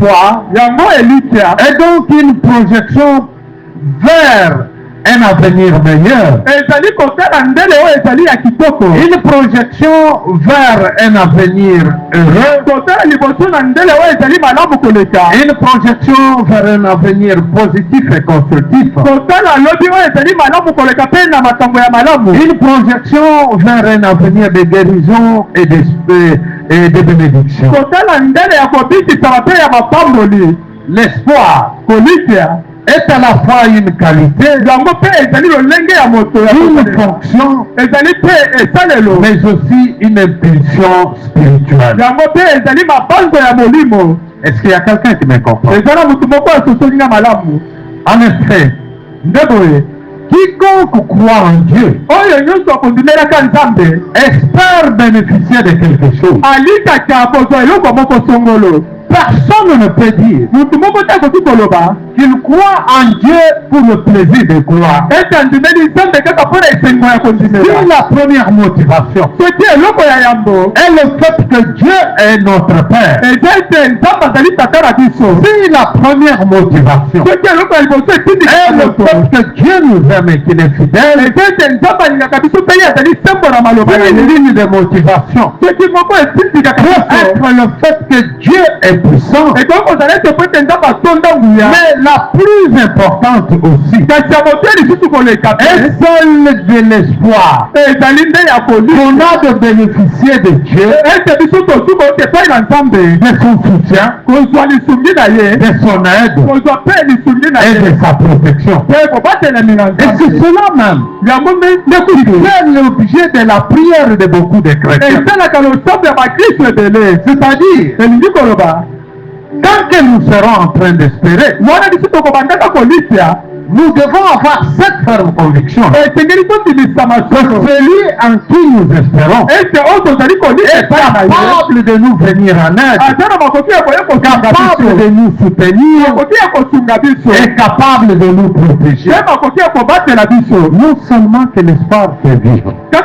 espoir est donc une projection vers un avenir meilleur. Une projection vers un avenir heureux. Une projection vers un avenir positif et constructif. Une projection vers un avenir de guérison et de bénédiction. L'espoir est à la fois une qualité, une fonction, mais aussi une impulsion spirituelle. Est-ce qu'il y a quelqu'un qui me comprend? En effet, quiconque croit en Dieu espère bénéficier de quelque chose. Personne ne peut dire qu'il croit en Dieu pour le plaisir de croire. Si la première motivation est le fait que Dieu est notre Père, si la première motivation est le fait que Dieu nous aime et qu'il est fidèle, une ligne de motivation peut être le fait que Dieu est puissant, mais la plus importante aussi est celle de l'espoir qu'on a de bénéficier de Dieu, de son soutien, de son aide et de sa protection. Et c'est cela même qui fait l'objet de la prière de beaucoup de chrétiens. C'est-à-dire, tant que nous serons en train d'espérer, nous devons avoir cette ferme conviction que celui en qui nous espérons est capable de nous venir en aide, capable de nous soutenir et capable de nous protéger. Non seulement que l'espoir fait vivre, mais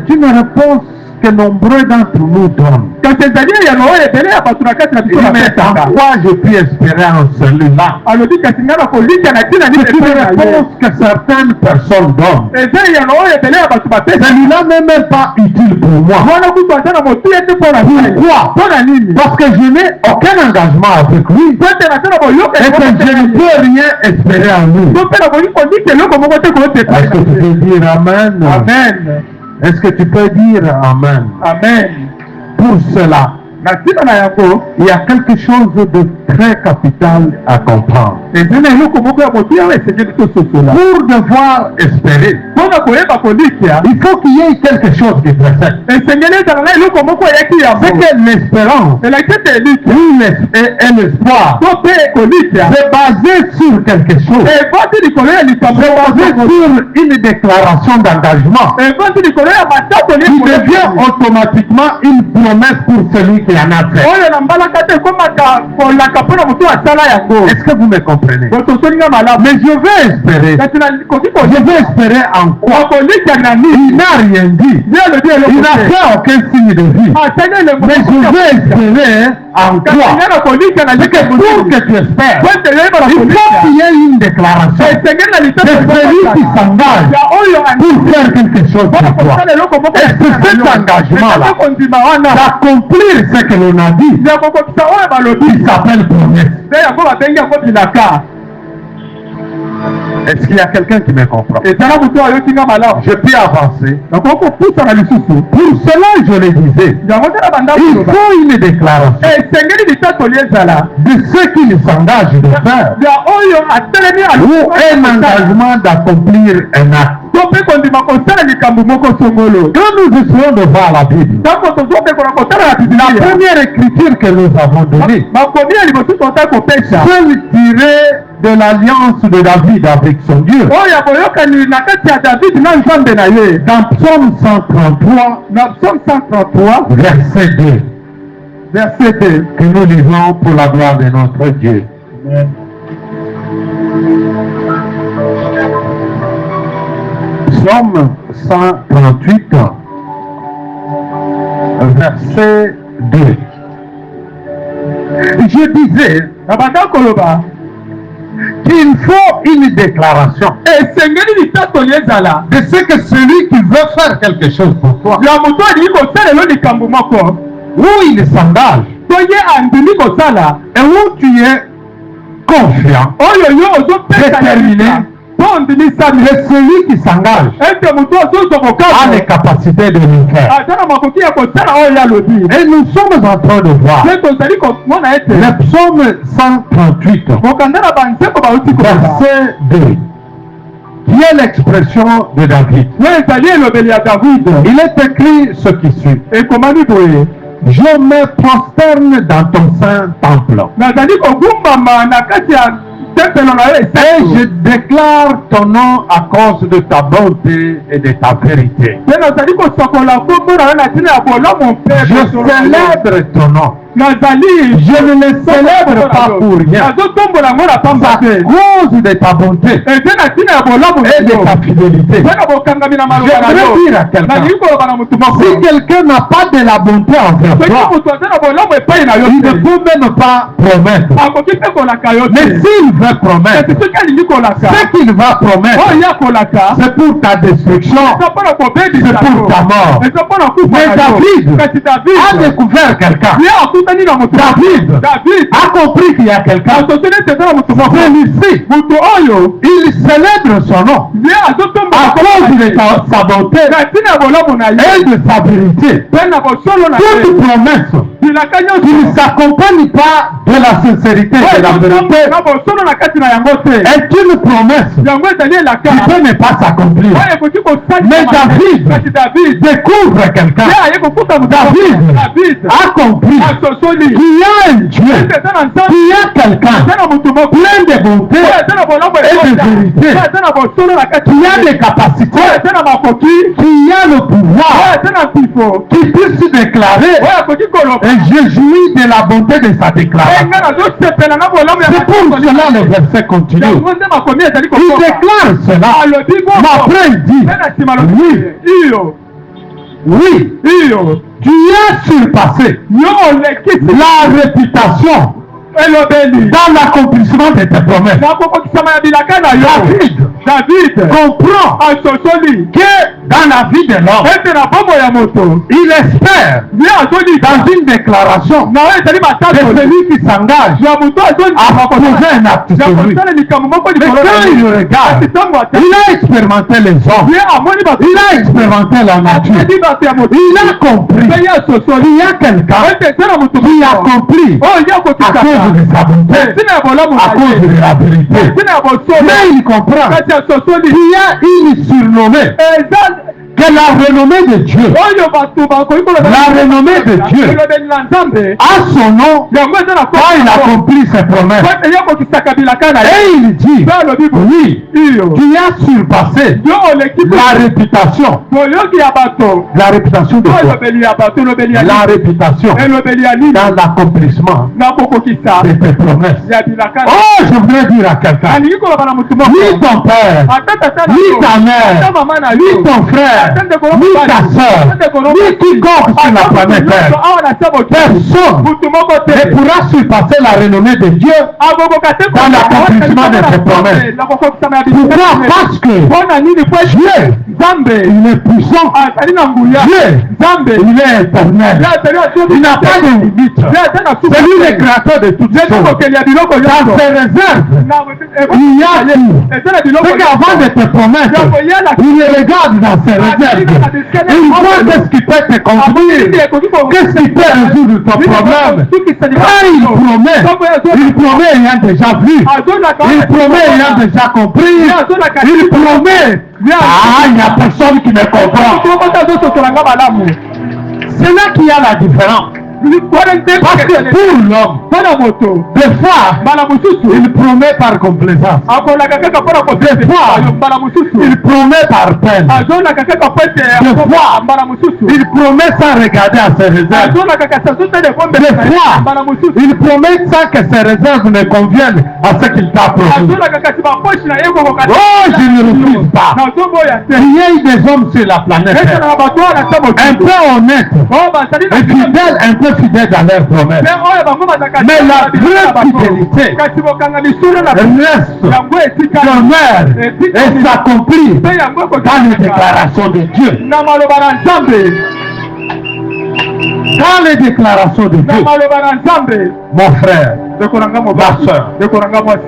c'est une réponse que nombreux d'entre nous donnent. Mais en quoi je puis espérer en celui-là? C'est une réponse que certaines personnes donnent. Celui-là n'est même pas utile pour moi. Pourquoi? Parce que je n'ai aucun engagement avec lui et que je ne peux rien espérer en lui. Est-ce que tu peux dire Amen? Amen. Est-ce que tu peux dire Amen? Amen. Pour cela, il y a quelque chose de très capital à comprendre. Pour devoir espérer, il faut qu'il y ait quelque chose qui précède. C'est que l'espérance et l'espoir c'est basé sur quelque chose. C'est basé sur une déclaration d'engagement qui devient automatiquement une promesse pour celui qui en a fait. Est-ce que vous me comprenez? Mais je vais espérer. Je vais espérer en quoi? Il n'a rien dit. Il n'a fait aucun signe de vie. Mais je vais espérer en quoi? C'est que pour que tu espères, il faut qu'il y ait une déclaration. C'est celui qui s'engage pour faire quelque chose pour toi. Et c'est cet engagement-là d'accomplir ce que l'on a dit, il s'appelle promesse. Est-ce qu'il y a quelqu'un qui me comprend? Je peux avancer. Pour cela, je le disais, il faut une déclaration de ce qu'il s'engage de faire ou un engagement d'accomplir un acte. Quand nous essayons de voir la Bible, la première écriture que nous avons donnée, celle tirée de l'alliance de David avec son Dieu, dans Psaume 133, verset 2, que nous lisons pour la gloire de notre Dieu. Amen. Psaume 138, verset 2. je disais qu'il faut une déclaration de ce que celui qui veut faire quelque chose pour toi, où il s'engage et où tu es confiant, déterminé, et celui qui s'engage a les capacités de le faire. Et nous sommes en train de voir le psaume 138, verset 2, qui est l'expression de David. Il est écrit ce qui suit: je me prosterne dans ton saint temple et je déclare ton nom à cause de ta bonté et de ta vérité. Je célèbre ton nom. Je ne le célèbre pas pour rien. À cause de ta bonté et de ta fidélité. J'aimerais dire à quelqu'un, si quelqu'un n'a pas de la bonté envers toi, il ne peut même pas promettre. Mais s'il veut promettre, ce qu'il va promettre, c'est pour ta destruction, c'est pour ta mort. Mais David a découvert quelqu'un. David a compris qu'il y a quelqu'un. Celui-ci, il célèbre son nom à cause de sa bonté et de sa vérité. Toute promesse qui ne s'accompagne pas de la sincérité et de la vérité est une promesse qui peut ne pas s'accomplir. Mais David découvre quelqu'un. David a compris qu'il y a un Dieu, qu'il y a quelqu'un plein de bonté et de vérité, qui a des capacités, qui a le pouvoir, qui puisse se déclarer. Et je jouis de la bonté de sa déclaration. C'est pour cela le verset continue. Il déclare cela. Mais après il dit, oui, tu as surpassé la réputation dans l'accomplissement de tes promesses. David comprend que dans la vie de l'homme, il espère dans une déclaration de celui qui s'engage à poser un acte sur lui. Mais quand il regarde, il a expérimenté les hommes, il a expérimenté la nature, il a compris qu'il y a quelqu'un qui a compris à cause de sa bonté, à cause de la vérité. Mais il comprend qu'il y a une surnommée que la renommée de Dieu, la renommée de Dieu a son nom quand il accomplit ses promesses. Et il dit, oui, qui a surpassé la réputation. La réputation de Dieu. La réputation dans l'accomplissement de tes promesses. Oh, je voudrais dire à quelqu'un, ni ton père, ni ta mère, ni ton frère, ni ta soeur, ni quiconque sur la planète Terre, personne ne pourra surpasser la renommée de Dieu dans l'accomplissement de ses promesses. Pourquoi? Parce que Dieu, il est puissant. Dieu, il est éternel. Il n'a pas de limite. C'est lui le créateur de toutes choses. Dans ses réserves, il y a tout. C'est qu'avant de te promettre, il regarde dans ses réserves. Il voit qu'est-ce qui peut te conduire, qu'est-ce qui peut résoudre ton problème. Quand il promet ayant déjà vu, il promet ayant déjà compris, il promet. Ah, il n'y a personne qui me comprend. C'est là qu'il y a la différence. Parce que pour l'homme, des fois, il promet par complaisance. Des fois, il promet par peine. Des fois, il promet sans regarder à ses réserves. Des fois, il promet sans que ses réserves ne conviennent à ce qu'il t'a promis. Oh, je ne refuse pas. Il y a eu des hommes sur la planète, un peu honnêtes et fidèles, un peu été fidèles dans leurs promesses. Mais la vraie fidélité reste demeure et s'accomplit dans les déclarations de Dieu. Dans les déclarations de Dieu, mon frère, ma soeur,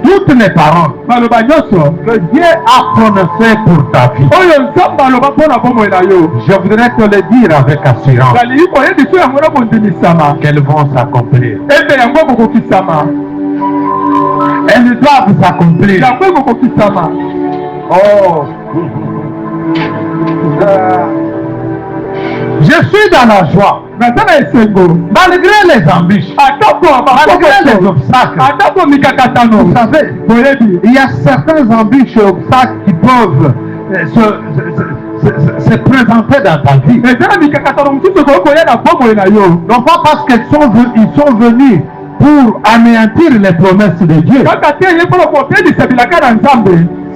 toutes les paroles que Dieu a prononcées pour ta vie, je voudrais te le dire avec assurance qu'elles vont s'accomplir. Elles doivent s'accomplir. Oh. Je suis dans la joie. Malgré les embûches, malgré les obstacles, vous savez, il y a certains embûches et obstacles qui peuvent se présenter dans ta vie. Non pas parce qu'ils sont venus pour anéantir les promesses de Dieu.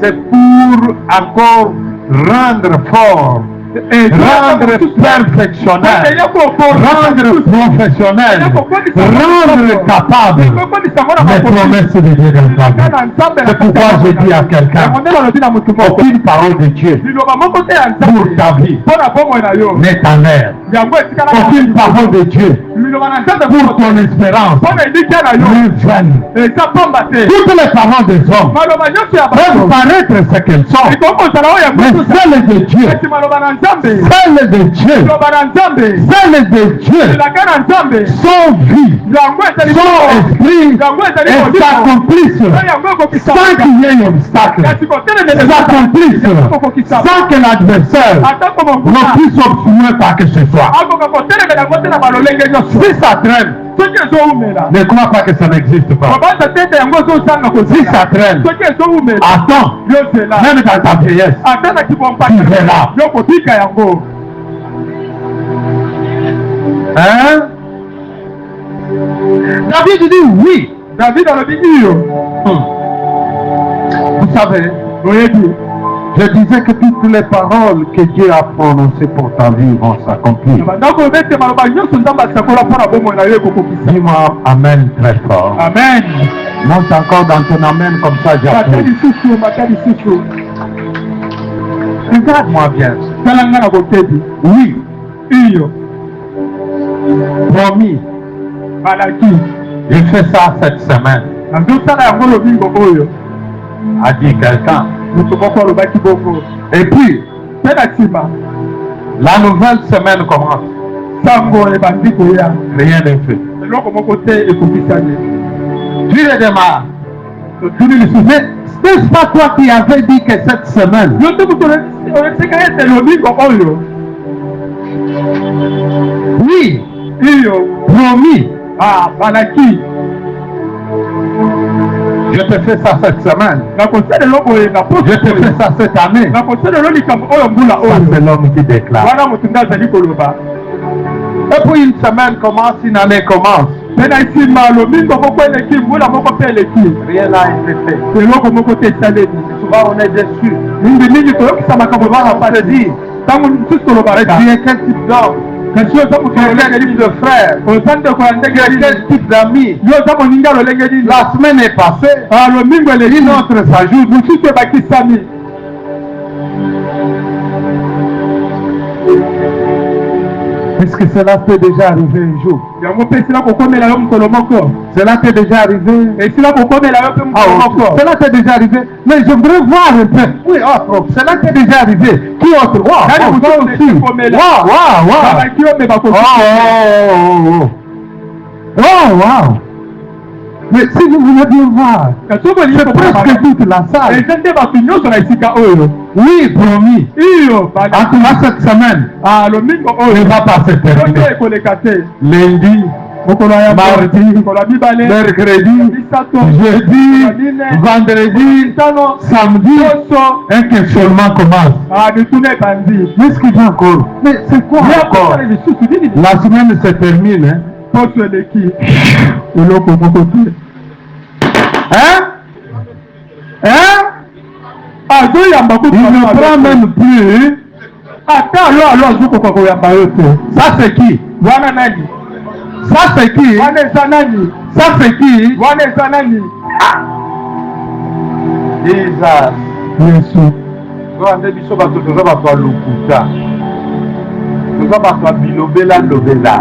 C'est pour encore rendre fort, rendre perfectionnel, rendre professionnel, rendre capable les promesses de Dieu dans ta vie. C'est pourquoi je dis à quelqu'un, aucune parole de Dieu pour ta vie n'est en l'air. Aucune parole de Dieu pour ton espérance n'est vaine. Toutes les paroles des hommes peuvent paraître ce qu'elles sont, mais celles de Dieu, celles de Dieu, celles de Dieu sont vies, sont esprits et s'accomplissent sans qu'il y ait un obstacle. S'accomplissent sans que l'adversaire ne puisse obstruer par que ce soit. Si ça traîne, ne crois pas que ça n'existe pas. Si ça traîne, attends, même dans ta vieillesse, tu verras. Hein? David dit oui. David a dit vous savez, je disais que toutes les paroles que Dieu a prononcées pour ta vie vont s'accomplir. Dis-moi amen très fort. Amen. Monte encore dans ton amen comme ça j'appuie. Regarde-moi bien. Oui. Promis. Je fais ça cette semaine. A dit quelqu'un. Et puis, la nouvelle semaine commence. Rien n'est fait. Tu redémarres. Mais n'est-ce pas toi qui avais dit que cette semaine, oui, promis, je te fais ça cette semaine. Je te fais ça cette année. Ça, c'est l'homme qui déclare. Et puis une semaine commence, une année commence. Rien n'a été fait. Souvent on est déçu. On se dit, tu es quel type d'homme? Quel type de frère? Quel type d'amis? La semaine est passée. Une autre s'ajoute. Est-ce que cela peut déjà arriver un jour? Cela peut déjà arriver. Cela peut déjà arriver. Mais je voudrais voir un peu. Oui, cela peut déjà arrivé. Qui autre? Wow. Mais si vous voulez bien voir, c'est presque toute la salle. Oui, promis. En tout cas, cette semaine ne va pas se terminer. Lundi, mardi, mercredi, jeudi, vendredi, samedi, un questionnement commence. Qu'est-ce qu'il y a encore? Mais c'est quoi encore? La semaine se termine. Hein? Il ne prend même plus. Ça c'est qui? Ça c'est qui? Ça c'est qui? Yesu. Toza biso bato toza bato ya lokuta. Toza bato ya bilobela lobela.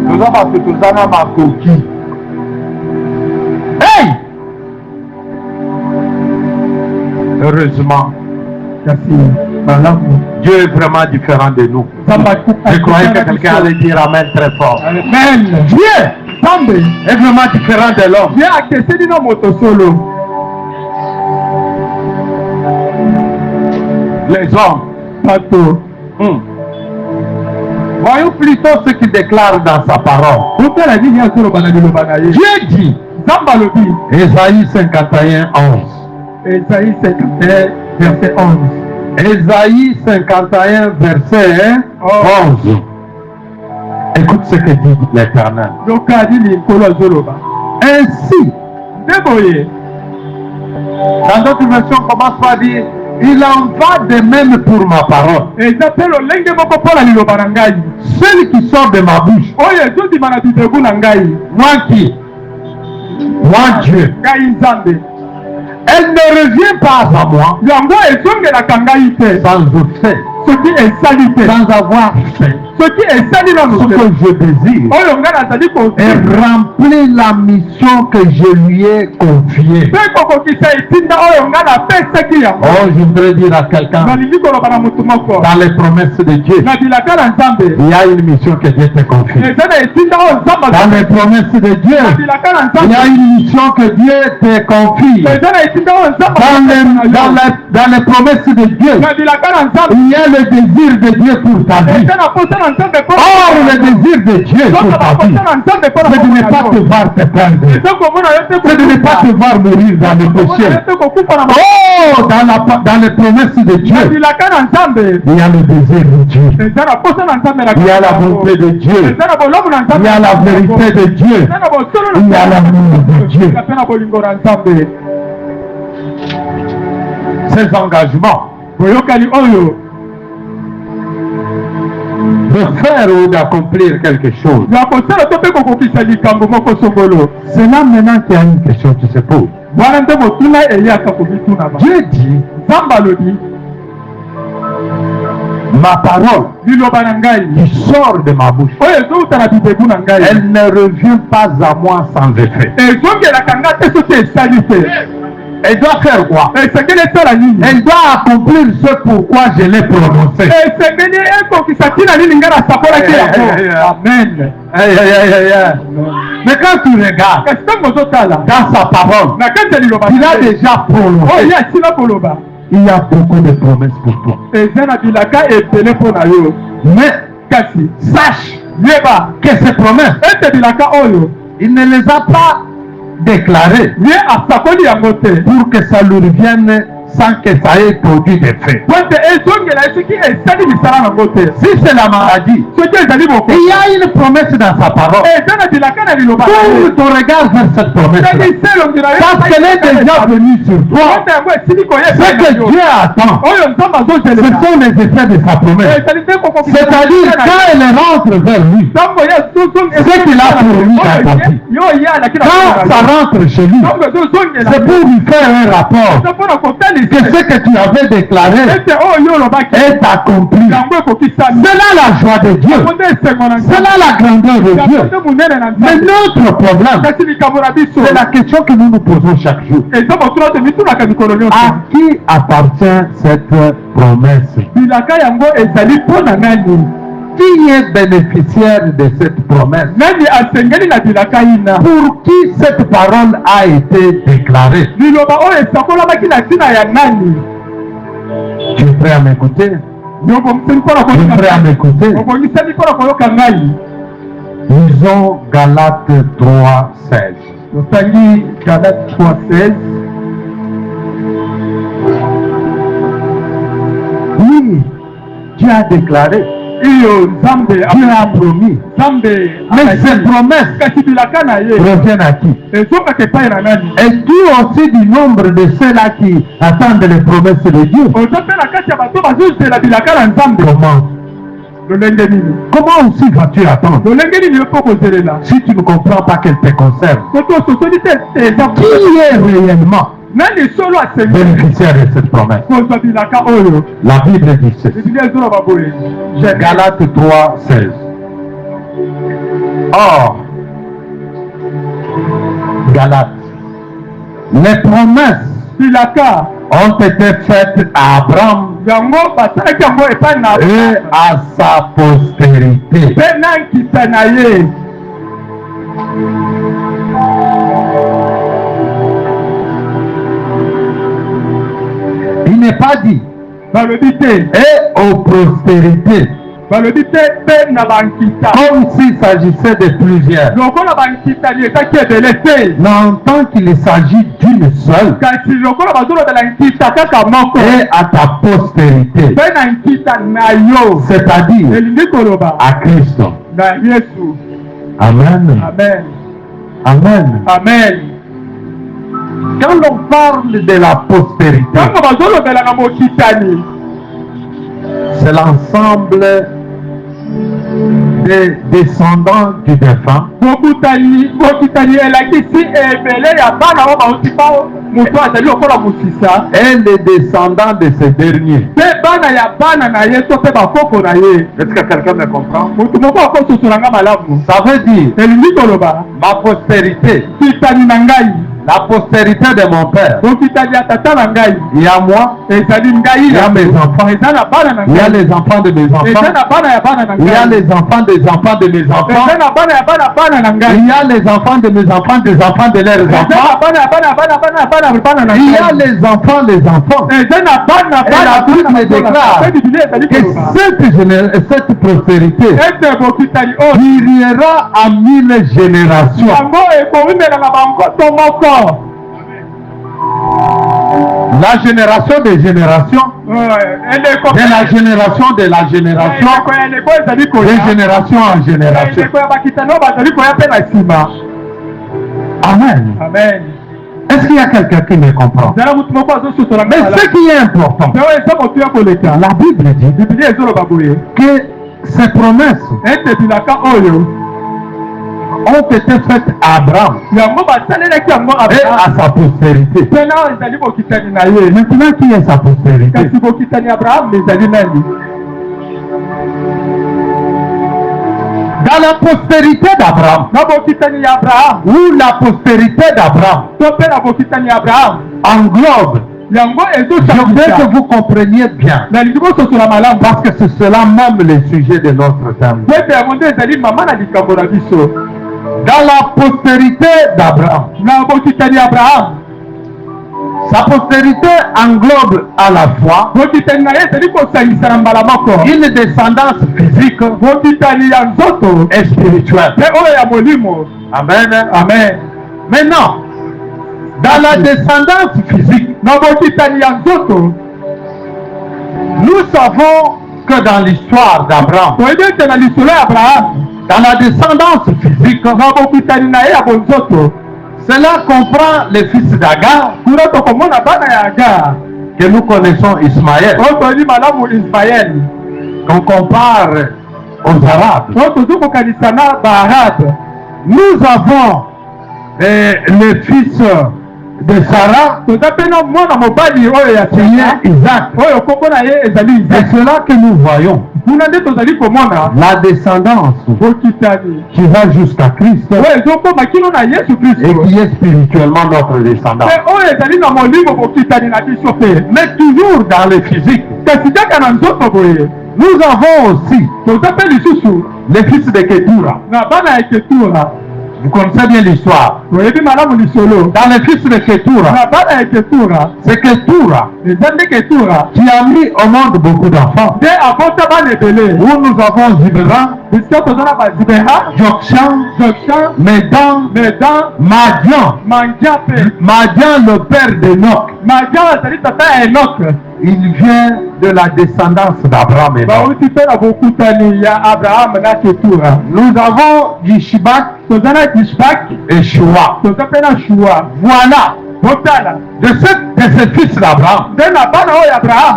Toza bato toza na makoki. Hey! Heureusement, Dieu est vraiment différent de nous. Je croyais que quelqu'un allait dire Amen très fort. Amen. Dieu est vraiment différent de l'homme. Les hommes. Voyons plutôt ce qu'il déclare dans sa parole. Dieu dit, Ésaïe 51, 11. Ésaïe 51, verset 11. Ésaïe 51, verset 11. Écoute ce que dit l'Éternel. Ainsi, dans d'autres versions, on commence par dire, il en va de même pour ma parole. Celle qui sort de ma bouche. Moi qui? Moi Dieu. Elle ne revient pas à moi sans effet, sans avoir fait ce que je désire et remplir la mission que je lui ai confiée. Oh, je voudrais dire à quelqu'un, dans les promesses de Dieu, il y a une mission que Dieu te confie. Dans les promesses de Dieu, il y a une mission que Dieu te confie. Dans les promesses de Dieu, il y a le désir de Dieu pour ta vie. Or, le désir de Dieu pour ta vie, c'est de ne pas te voir te perdre. C'est de ne pas te voir mourir dans le péché. Oh, dans les promesses de Dieu, il y a le désir de Dieu. Il y a la bonté de Dieu. Il y a la vérité de Dieu. Il y a l'amour de Dieu. Ces engagements de faire ou d'accomplir quelque chose. C'est là maintenant qu'il y a une question qui se pose. Dieu dit, ma parole qui sort de ma bouche, elle ne revient pas à moi sans effet. Elle doit faire quoi? Elle doit accomplir ce pourquoi je l'ai prononcé. Amen. Mais quand tu regardes dans sa parole, il a déjà prononcé. Il y a beaucoup de promesses pour toi. Mais sache que ces promesses, il ne les a pas déclarées pour que ça lui revienne sans que ça ait produit d'effet. Si c'est la maladie, il y a une promesse dans sa parole. Tourne ton regard vers cette promesse, parce qu'elle est déjà venue sur toi. Ce que Dieu attend, ce sont les effets de sa promesse. C'est-à-dire quand elle rentre vers lui, ce qu'il a promis d'accomplir. Quand ça rentre chez lui, c'est pour lui faire un rapport que ce que tu avais déclaré est accompli. C'est là la joie de Dieu. C'est là la grandeur de Dieu. Mais notre problème, c'est la question que nous nous posons chaque jour. À qui appartient cette promesse? Qui est bénéficiaire de cette promesse? Pour qui cette parole a été déclarée? Tu es prêt à m'écouter? Tu es prêt à m'écouter? Lisons Galates 3:16. Galates 3:16. Oui, Dieu a déclaré. Dieu a promis. Mais ces promesses reviennent à qui? Es-tu aussi du nombre de ceux-là qui attendent les promesses de Dieu? Comment? Comment aussi vas-tu attendre si tu ne comprends pas qu'elle te concerne? Qui est réellement bénéficiaire de cette promesse? La Bible dit ceci. Galates 3:16. Or, Galates, les promesses ont été faites à Abraham et à sa postérité. Il n'est pas dit et aux postérités, comme s'il s'agissait de plusieurs. Mais en tant qu'il s'agit d'une seule, et à ta postérité, c'est-à-dire à Christ. Amen. Amen. Amen. Quand on parle de la postérité, c'est l'ensemble des descendants du défunt et les descendants de ces derniers. Est-ce que quelqu'un me comprend? Ça veut dire ma postérité, la postérité de mon père. Il y a moi, il y a mes enfants, il y a les enfants de mes enfants, il y a les enfants des enfants de mes enfants, il y a les enfants de mes enfants, des enfants de leurs enfants, il y a les enfants des enfants. Et la Bible déclare que cette postérité durera à 1000 générations. La génération des générations, de la génération de la génération, de génération en génération. Amen. Amen. Est-ce qu'il y a quelqu'un qui me comprend? Mais ce qui est important, la Bible dit que ces promesses ont été faites à Abraham et à sa postérité. Maintenant, qui est sa postérité? Dans la postérité d'Abraham, ou la postérité d'Abraham englobe, je voudrais que vous compreniez bien, parce que c'est cela même le sujet de notre thème. Dans la postérité d'Abraham, sa postérité englobe à la fois une descendance physique et spirituelle. Amen. Amen. Maintenant, dans la descendance physique, nous savons que dans l'histoire d'Abraham, dans la descendance physique, cela comprend les fils d'Agar, que nous connaissons Ismaël, qu'on compare aux Arabes. Nous avons les fils de Sarah, qui est Isaac. C'est cela que nous voyons. La descendance qui va jusqu'à Christ et qui est spirituellement notre descendance. Mais toujours dans le physique, nous avons aussi les fils de Ketura. Vous connaissez bien l'histoire. Dans les fils de Ketura, c'est Ketura qui a mis au monde beaucoup d'enfants. Où nous avons Zibera, Jokshan, Medan, Madian. Madian, le père d'Enoch. Il vient de la descendance d'Abraham. Nous avons Yishbak et Shua. Voilà. De cette ses fils d'Abraham.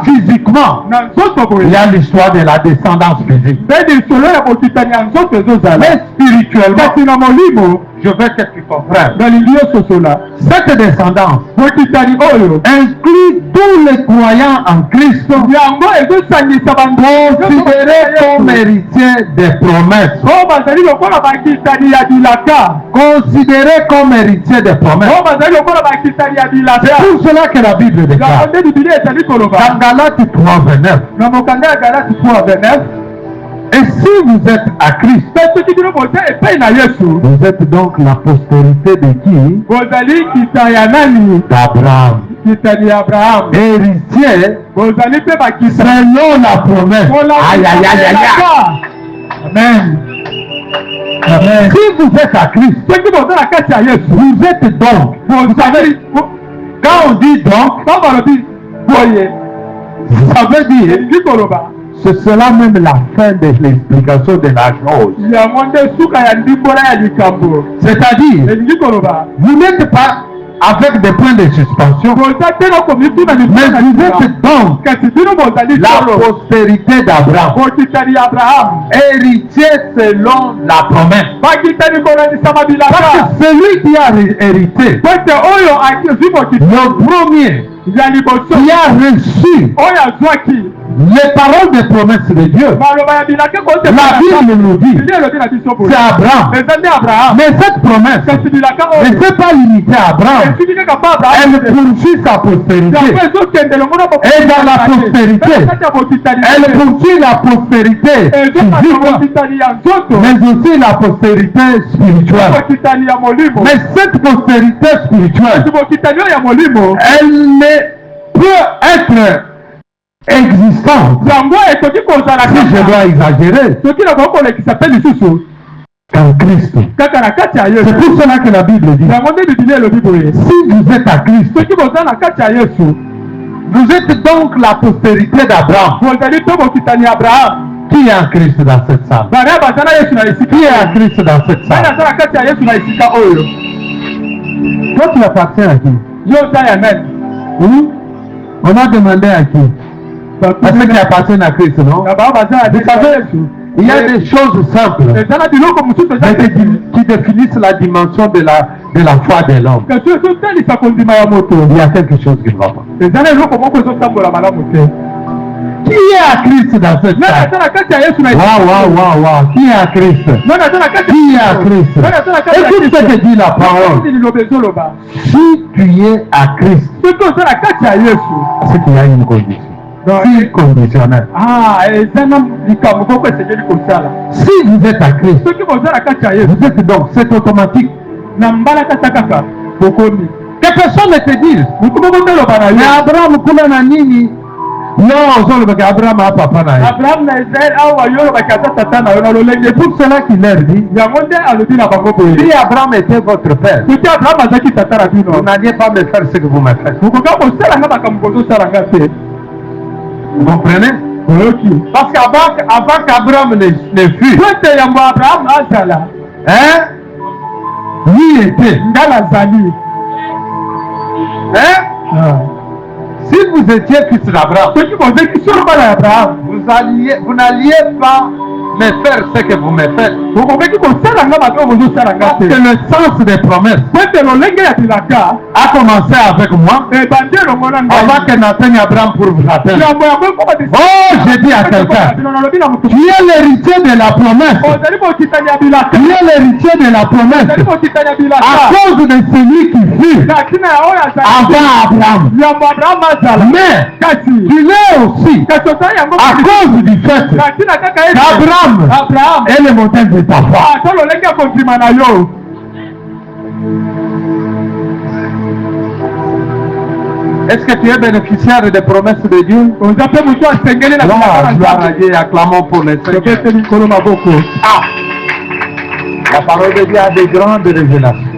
Physiquement, il y a l'histoire de la descendance physique. Mais spirituellement, je veux que tu comprennes. Cette descendance inclut tous les croyants en Christ considérés comme héritiers des promesses. Considérés comme héritiers des promesses. C'est pour cela que la Bible déclare dans Galates 3:29. Et si vous êtes à Christ, vous êtes donc la postérité de qui? D'Abraham. Héritier selon la promesse. Aïe, aïe, aïe, aïe, aïe. Amen. Amen. Si vous êtes à Christ, vous êtes donc. Vous savez, quand on dit donc, ça veut dire c'est cela même la fin de l'explication de la chose. C'est-à-dire, vous n'êtes pas avec des points de suspension, mais vous êtes donc la postérité d'Abraham, héritier selon la promesse. Parce que celui qui a hérité, le premier qui a reçu les paroles des promesses de Dieu, la Bible nous dit, c'est Abraham. Mais cette promesse ne s'est pas limitée à Abraham. Elle poursuit sa postérité. Et dans la postérité, elle poursuit la postérité physique, mais aussi la postérité spirituelle. Mais cette postérité spirituelle, elle ne peut être existante, si je dois exagérer, qu'en Christ. C'est pour cela que la Bible dit, si vous êtes à Christ, vous êtes donc la postérité d'Abraham. Qui est en Christ dans cette salle? Qui est en Christ dans cette salle? Toi, tu appartiens à qui? Oui? On a demandé à qui? À ceux qui appartiennent à Christ, non? Vous savez, il y a des choses simples qui définissent la dimension de la foi de l'homme. Il y a quelque chose qui ne va pas. Qui est à Christ dans cette salle? Waouh. Qui est à Christ? Qui est à Christ? Écoute ce que dit la parole. Si tu es à Christ, c'est qu'il y a une condition. Si conditionnel. Si vous êtes à Christ, vous êtes donc, c'est automatique. Que personne ne te dise, mais Abraham kuna nini? Non, Abraham a papa na. C'est pour cela qu'il leur dit, si Abraham était votre père, vous n'alliez pas me faire ce que vous me faites. Vous comprenez? Parce qu'avant qu'Abraham ne fût, lui était. Si vous étiez fils d'Abraham, vous n'alliez pas me faire ce que vous me faites. Parce que le sens des promesses a commencé avec moi avant que n'atteigne Abraham pour vous atteindre. Oh, j'ai dit à quelqu'un, tu es l'héritier de la promesse. Tu es l'héritier de la promesse à cause de celui qui fut avant Abraham. Mais tu l'es aussi à cause du fait qu'Abraham est le modèle de ta foi. Est-ce que tu es bénéficiaire des promesses de Dieu? Acclamons pour les Seigneurs. La parole de Dieu a des grandes révélations.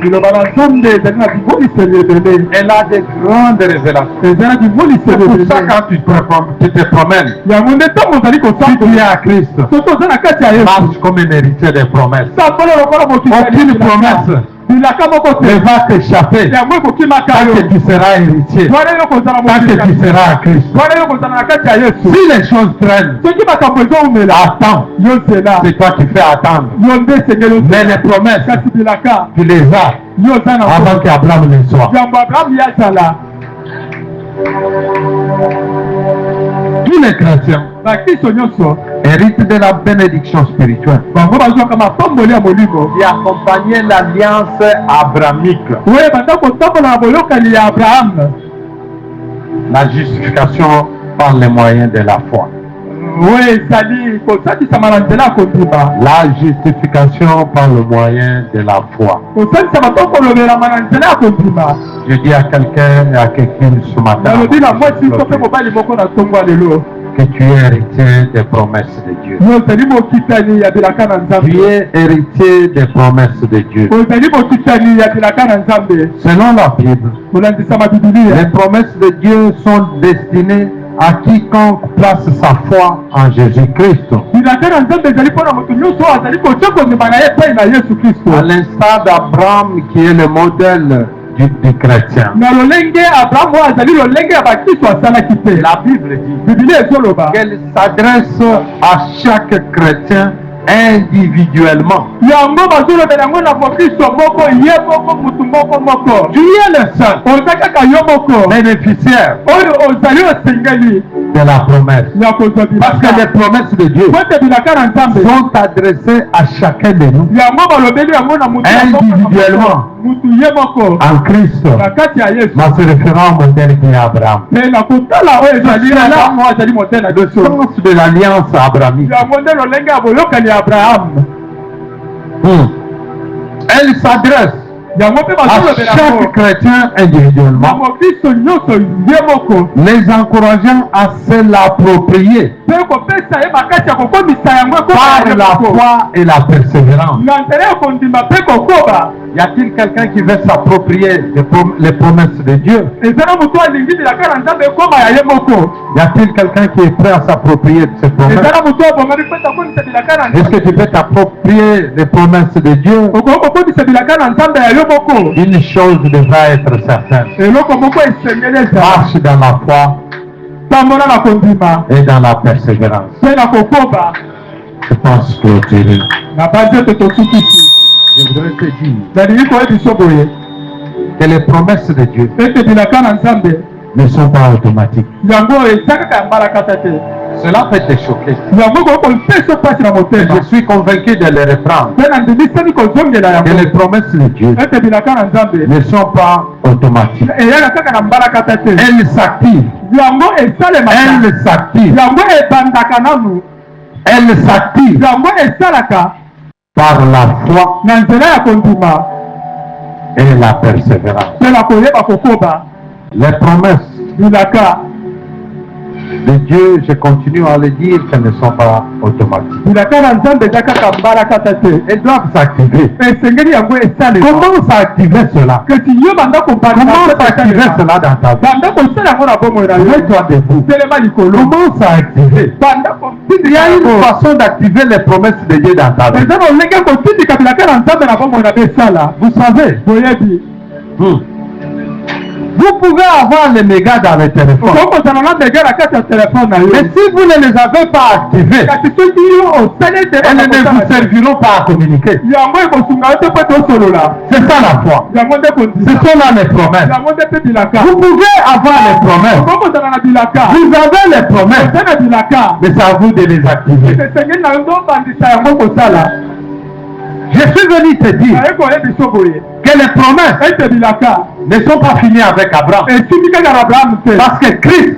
Elle a des grandes révélations. C'est pour ça quand tu te promènes, si tu es à Christ, marche comme un héritier des promesses. Aucune promesse ne va t'échapper tant que tu seras héritier, tant que tu seras à Christ. Si les choses traînent, attends. C'est toi qui fais attendre. Mais les promesses, tu les as avant qu'Abraham ne soit. Tous les chrétiens héritent de la bénédiction spirituelle qui accompagnait l'alliance abrahamique. La justification par les moyens de la foi. La justification par le moyen de la foi. Je dis à quelqu'un et à quelqu'une ce matin que tu es héritier des promesses de Dieu. Tu es héritier des promesses de Dieu. Selon la Bible, les promesses de Dieu sont destinées à quiconque place sa foi en Jésus-Christ. À l'instar d'Abraham qui est le modèle du chrétien. La Bible dit qu'elle s'adresse à chaque chrétien individuellement. Tu es le seul bénéficiaire de la promesse. Parce que les promesses de Dieu sont adressées à chacun de nous individuellement en Christ, en se référant au modèle qui est Abraham. Le sens de l'alliance abrahamique. Elle s'adresse à chaque chrétien individuellement, les encourageant à se l'approprier par la foi et la persévérance. Y a-t-il quelqu'un qui veut s'approprier les promesses de Dieu? Y a-t-il quelqu'un qui est prêt à s'approprier de ces promesses? Est-ce que tu peux t'approprier les promesses de Dieu? Une chose devra être certaine. Marche dans la foi et dans la persévérance. Je pense que je voudrais te dire que les promesses de Dieu ne sont pas automatiques. Cela peut te choquer. Je suis convaincu de les reprendre. Que les promesses de Dieu ne sont pas automatiques. Elles s'activent. Elles s'activent. Elles s'activent par la foi et la persévérance. Les promesses de Dieu, je continue à le dire qu'elles ne sont pas automatiques. Elles doivent s'activer. Comment s'activer cela? Comment s'activer cela dans ta vie? Mets-toi debout. Comment s'activer? Il y a une façon d'activer les promesses de Dieu dans ta vie. Vous savez, vous pouvez avoir les mégas dans le téléphone. Mais si vous ne les avez pas activés, elles ne vous serviront pas à communiquer. C'est ça la foi. Ce sont là les promesses. Vous pouvez avoir les promesses. Vous avez les promesses. Mais c'est à vous de les activer. Je suis venu te dire que les promesses ne sont pas finies avec Abraham. Parce que Christ,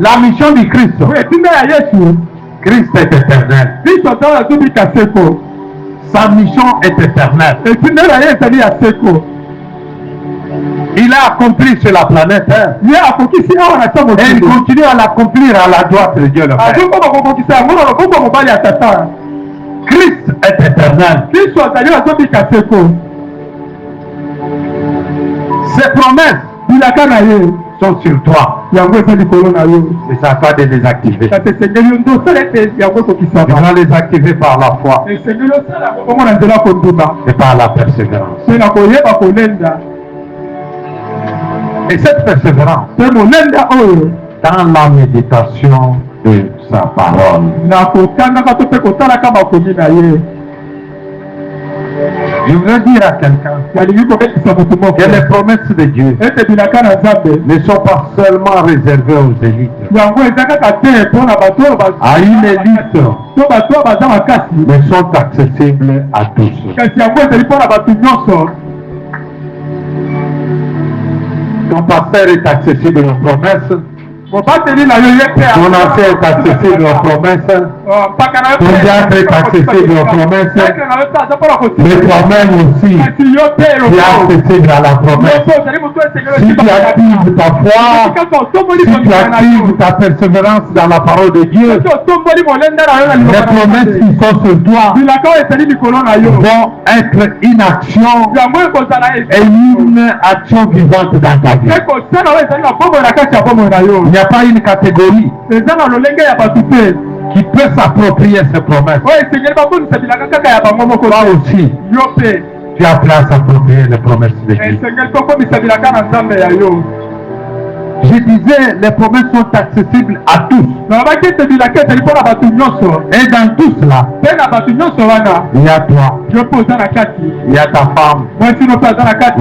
la mission du Christ, Christ est éternel. Sa mission est éternelle. Il a accompli sur la planète Terre. Et il continue à l'accomplir à la droite de Dieu le Père. Christ est éternel. Ses promesses sont sur toi. yango eza likolo na yo. Et c'est à toi de les activer. kasi esengeli yo nde osala ete yango Tu ekokisama. dois les activer par la foi esengeli osala yango bongo na nzela kondima et par la persévérance. mpe na koyeba kolenda. Et cette persévérance, mpe molenda oyo dans la méditation de sa parole. na kotangaka to mpe kotalaka makomi na ye. Je veux dire à quelqu'un nalingi kobekisa motu moko que les promesses de Dieu ete bilaka na nzambe ne sont pas seulement réservées aux élites, yango eza kaka te mpo na bato oyo à une élite, to bato oyo baza makasi, mais sont accessibles à tous. kasi yango ezali mpo na bato nyonso. Ton pasteur est accessible aux promesses, mobateli na yo ye mpe ton ancien est accessible aux promesses, mpaka na yo ton diacre est accessible aux promesses, mais toi-même aussi, kasi yo tu es accessible à la promesse. Si tu actives ta foi, si tu actives ta persévérance dans la parole de Dieu, les promesses qui sont sur toi vont être une action et une action vivante dans ta vie. Il n'y a pas une catégorie qui peut s'approprier ces promesses. Toi aussi, tu as appelé à s'approprier les promesses de Dieu. Je disais, les promesses sont accessibles à tous. Et dans tout cela, il y a toi, il y a ta femme, il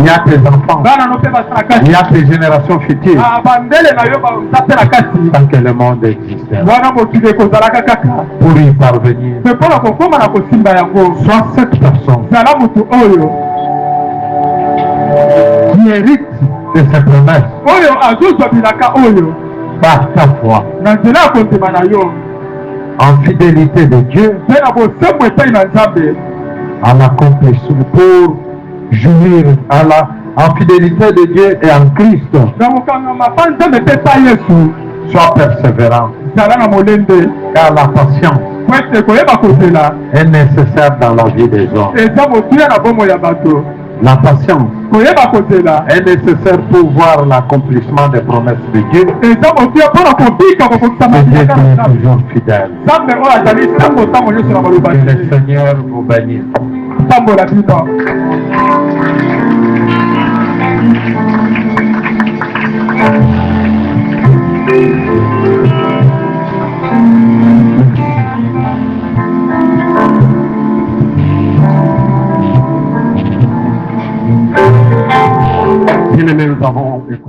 y a tes enfants, il y a tes générations futures, tant que le monde existe. Pour y parvenir, sois cette personne qui hérite de ces promesses par ta foi, en fidélité de Dieu, à l'accomplissement, pour jouir en fidélité de Dieu et en Christ. Sois persévérant, car la patience est nécessaire dans la vie des hommes. La patience est nécessaire pour voir l'accomplissement des promesses de Dieu. Et Dieu est toujours fidèle. Que le Seigneur vous bénisse. Bien-aimés, nous avons écouté.